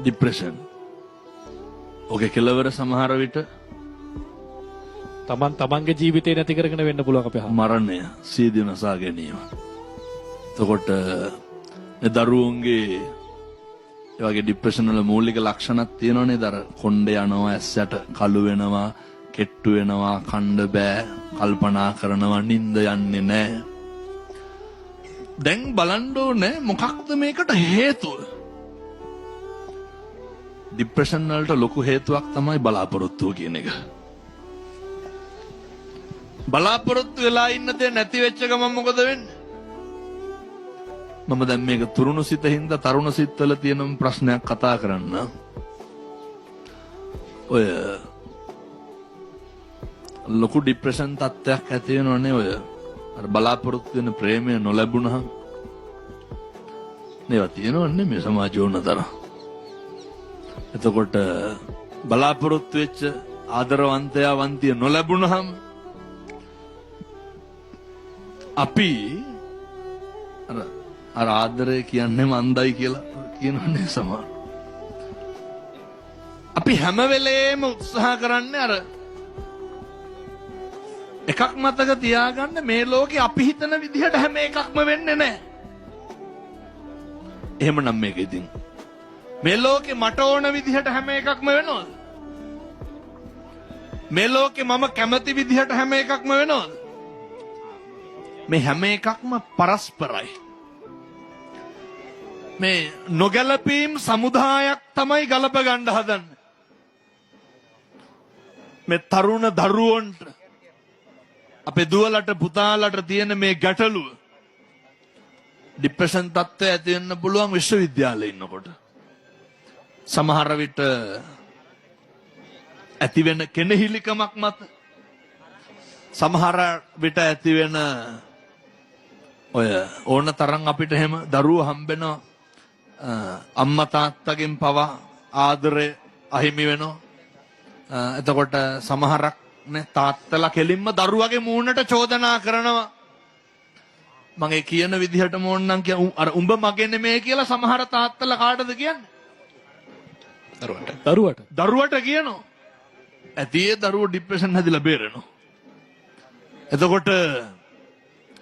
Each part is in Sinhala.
ડિપ્રેશન. ඔගේ කෙලවර සමහර විට තමන්ගේ ජීවිතේ නැති කරගෙන වෙන්න පුළුවන් අපේ හා. මරණය, සීදී නසා ගැනීම. එතකොට දරුවන්ගේ ඒ වගේ ડિප්‍රෙෂන් වල මූලික ලක්ෂණක් තියෙනවනේ. දර කොණ්ඩේ යනවා, ඇස්සට කළු වෙනවා, කෙට්ටු වෙනවා, කණ්ඩ බෑ, කල්පනා කරනවා, නිින්ද යන්නේ නැහැ. දැන් බලන්න ඕනේ මොකක්ද මේකට හේතුව? ડિප්‍රෙෂන් වලට ලොකු හේතුවක් තමයි බලාපොරොත්තුව කියන එක. බලාපොරොත්තු වෙලා ඉන්න දේ නැති වෙච්ච ගමන් මොකද වෙන්නේ? මම දැන් මේක තුරුණු සිතින්ද තරුණ සිත්වල තියෙන ප්‍රශ්නයක් කතා කරන්න. ඔය ලොකු ડિප්‍රෙෂන් තත්ත්වයක් ඇති වෙනවනේ ඔය අර බලාපොරොත්තු වෙන ප්‍රේමය නොලැබුණහම. මේවා තියෙනවනේ මේ සමාජ ඕනතර. එතකොට බලාපොරොත්තු වෙච්ච ආදරවන්තයා වන්තිය නොලැබුණහම අපි අර ආදරය කියන්නේ මන්දයි කියලා කියනවනේ සමහර. අපි හැම වෙලේම උත්සාහ කරන්නේ අර එකක් මතක තියාගන්න, මේ ලෝකේ අපි හිතන විදිහට හැම එකක්ම වෙන්නේ නැහැ. එහෙමනම් මේක ඉතින් මේ ලෝකේ මට ඕන විදිහට හැම එකක්ම වෙනවද? මේ ලෝකේ මම කැමති විදිහට හැම එකක්ම වෙනවද? මේ හැම එකක්ම පරස්පරයි. මේ නොගැලපීම් සමුදායක් තමයි ගලප ගන්න හදන්නේ. මේ තරුණ දරුවන්ට, අපේ දුවලට පුතාලට තියෙන මේ ගැටලුව ડિප්‍රෙෂන් තත්ත්වය ඇති වෙන්න පුළුවන් විශ්වවිද්‍යාලේ ඉන්නකොට. සමහර විට ඇති වෙන කෙනෙහිලිකමක් මත, සමහර විට ඇති වෙන ඔය ඕන තරම් අපිට එහෙම දරුවෝ හම්බෙනවා අම්මා තාත්තගෙන් පවා ආදරය අහිමි වෙනවා. එතකොට සමහරක් නේ තාත්තලා කෙලින්ම දරුවගේ මූණට චෝදනා කරනවා. මගේ කියන විදිහටම ඕනනම් අර උඹ මගේ නෙමෙයි කියලා සමහර තාත්තලා කාටද කියන්නේ? දරුවට කියනවා. ඇති ඒ දරුවෝ ડિප්‍රෙෂන් හැදිලා බේරෙනවා. එතකොට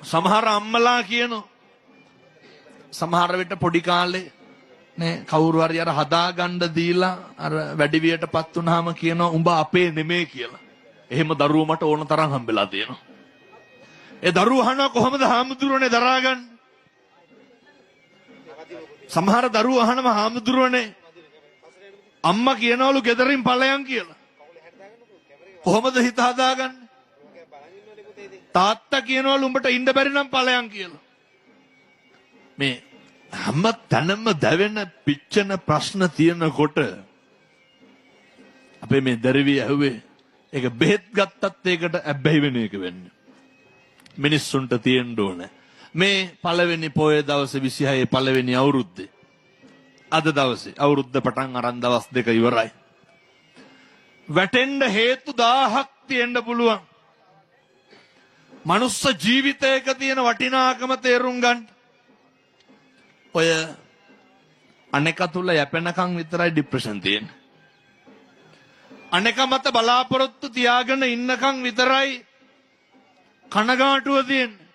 සමහර අම්මලා කියනවා සමහර විට පොඩි කාලේ නේ කවුරු හරි අර හදාගන්න දීලා අර වැඩි වියටපත් වුනහම කියනවා උඹ අපේ නෙමෙයි කියලා. එහෙම දරුවෝ මට ඕන තරම් හම්බෙලා තියෙනවා. ඒ දරුවෝ අහනවා කොහොමද හාමුදුරුවනේ දරාගන්නේ? සමහර දරුවෝ අහනවා හාමුදුරුවනේ අම්මා කියනවලු ගෙදරින් ඵලයන් කියලා. කොහොමද හිත හදාගන්නේ? තාත්තා කියනවලු උඹට ඉන්න බැරි නම් ඵලයන් කියලා. මේ හැම තැනම දැවෙන පිච්චෙන ප්‍රශ්න තියෙනකොට අපේ මේ දරුවී ඇහුවේ ඒක බෙහෙත් ගත්තත් ඒකට ඇබ්බැහි වෙන එක වෙන්නේ. මිනිස්සුන්ට තියෙන්න ඕන මේ පළවෙනි පොයේ දවසේ 26 පළවෙනි අවුරුද්දේ අද දවසේ අවුරුද්ද පටන් අරන් දවස් දෙක ඉවරයි. වැටෙන්න හේතු 1000ක් තියෙන්න පුළුවන්. මනුස්ස ජීවිතයක තියෙන වටිනාකම තේරුම් ගන්න. ඔය අනෙක තුල යැපෙනකන් විතරයි ડિප්‍රෙෂන් තියෙන්නේ. අනෙක මත බලාපොරොත්තු තියාගෙන ඉන්නකන් විතරයි කනගාටුව තියෙන්නේ.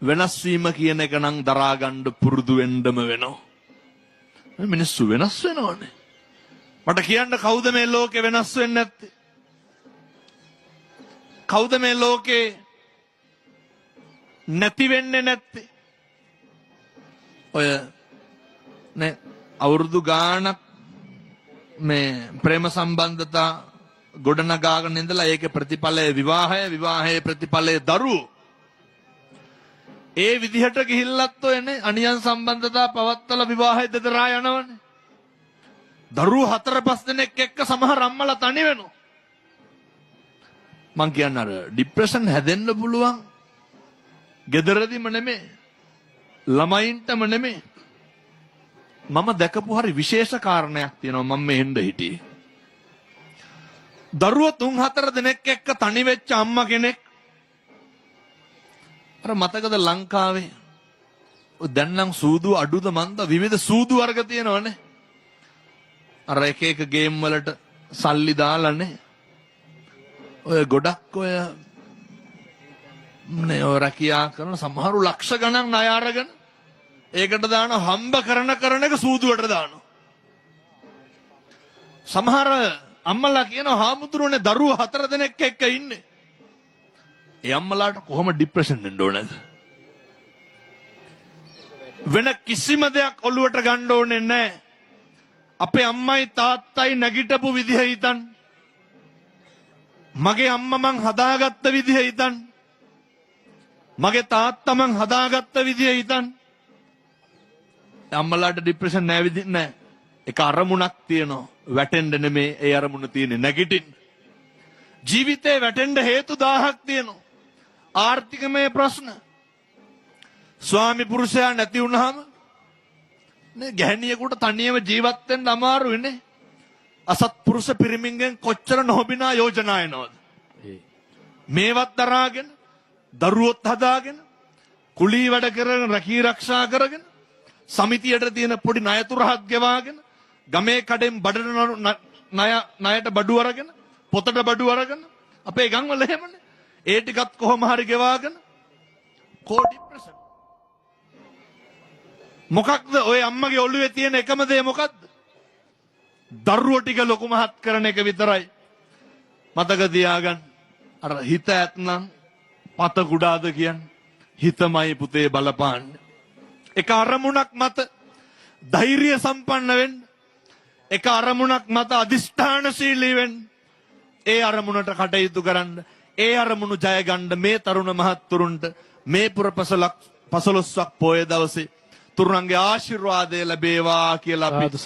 වෙනස් වීම කියන එක නම් දරා ගන්න පුරුදු වෙන්නම වෙනවා. මිනිස්සු වෙනස් වෙනවනේ. මට කියන්න කවුද මේ ලෝකේ වෙනස් වෙන්නේ නැත්තේ? කවුද මේ ලෝකේ නැති වෙන්නේ නැත්තේ? ඔය නේ අවුරුදු ගාණක් මේ ප්‍රේම සම්බන්ධතා ගොඩනගාගෙන ඉඳලා ඒකේ ප්‍රතිඵලය විවාහය, විවාහයේ ප්‍රතිඵලය දරුවෝ. ඒ විදිහට ගිහිල්ලත් ඔයනේ අනියන් සම්බන්ධතා පවත්තලා විවාහය දෙදරා යනවනේ. දරුවෝ 4-5 දෙනෙක් එක්ක සමහර අම්මලා තනි වෙනවා. මං කියන්නේ අර ડિප්‍රෙෂන් හැදෙන්න පුළුවන් ගෙදරදීම නෙමෙයි, ළමයින්ටම නෙමෙයි. මම දැකපු හරි විශේෂ කාරණයක් තියෙනවා. මම මෙහෙන්ද හිටියේ. දරුවෝ 3-4 දෙනෙක් එක්ක තනි වෙච්ච අම්මා කෙනෙක්. අර මතකද ලංකාවේ දැන් නම් සූදු අඩුද මන්ද විවිධ සූදු වර්ග තියෙනවනේ. අර එක එක ගේම් වලට සල්ලි දාලානේ. ඔය ගොඩක් ඔය නේ ඔය රැකියා කරන සමහරු ලක්ෂ ගණන් ණය අරගෙන ඒකට දාන හම්බ කරන එක සූදුවට දානවා. සමහර අම්මලා කියනවා හාමුදුරුවනේ දරුවෝ 4 දෙනෙක් එක්ක ඉන්නේ. ඒ අම්මලාට කොහොම ડિප්‍රෙෂන් එන්න ඕනද? වෙන කිසිම දෙයක් ඔළුවට ගන්න ඕනේ නැහැ. අපේ අම්මයි තාත්තයි නැගිටපු විදිහ හිතන්න. මගේ අම්මා මං හදාගත්ත විදිහ හිතන්න. මගේ තාත්තා මං හදාගත්ත විදිහ හිතන්න. අම්මලාට ડિප්‍රෙෂන් නැහැ විදිහ නැහැ. ඒක අරමුණක් තියෙනවා. වැටෙන්න නෙමේ ඒ අරමුණ තියෙන්නේ නැගිටින්න. ජීවිතේ වැටෙන්න හේතු 1000ක් තියෙනවා. ආර්ථිකමය ප්‍රශ්න. ස්වාමි පුරුෂයා නැති වුණාම නේ ගැහණියෙකුට තනියම ජීවත් වෙන්න අමාරුයිනේ. අසත්පුරුෂ පිරිමින්ගෙන් කොච්චර නොබිනා යෝජනා එනවද? මේවත් දරාගෙන දරුවොත් හදාගෙන කුලී වැඩ කරගෙන රැකී ආරක්ෂා කරගෙන සමිතියට තියෙන පොඩි ණයතුරහක් ගෙවාගෙන ගමේ කඩෙන් බඩට ණයට බඩු අරගෙන පොතට බඩු අරගෙන අපේ ගම්වල එහෙමනේ. ඒ ටිකත් කොහොම හරි ගෙවාගෙන කෝටි ප්‍රසන්න. මොකක්ද ඔය අම්මගේ ඔළුවේ තියෙන එකම දේ මොකක්ද? දරුවෝ ටික ලොකු මහත් කරන එක විතරයි. මතක තියාගන්න. අර හිත ඇත්නම් පත කුඩාද කියන්නේ. හිතමයි පුතේ බලපාන්නේ. එක අරමුණක් මත ධෛර්ය සම්පන්න වෙන්න. එක අරමුණක් මත අදිෂ්ඨානශීලී වෙන්න. ඒ අරමුණට කටයුතු කරන්න. ඒ අරමුණු ජය ගන්න මේ තරුණ මහත්තුරුන්ට මේ පුර 15ක් පොය දවසේ තුරුණන්ගේ ආශිර්වාදය ලැබේවා කියලා අපි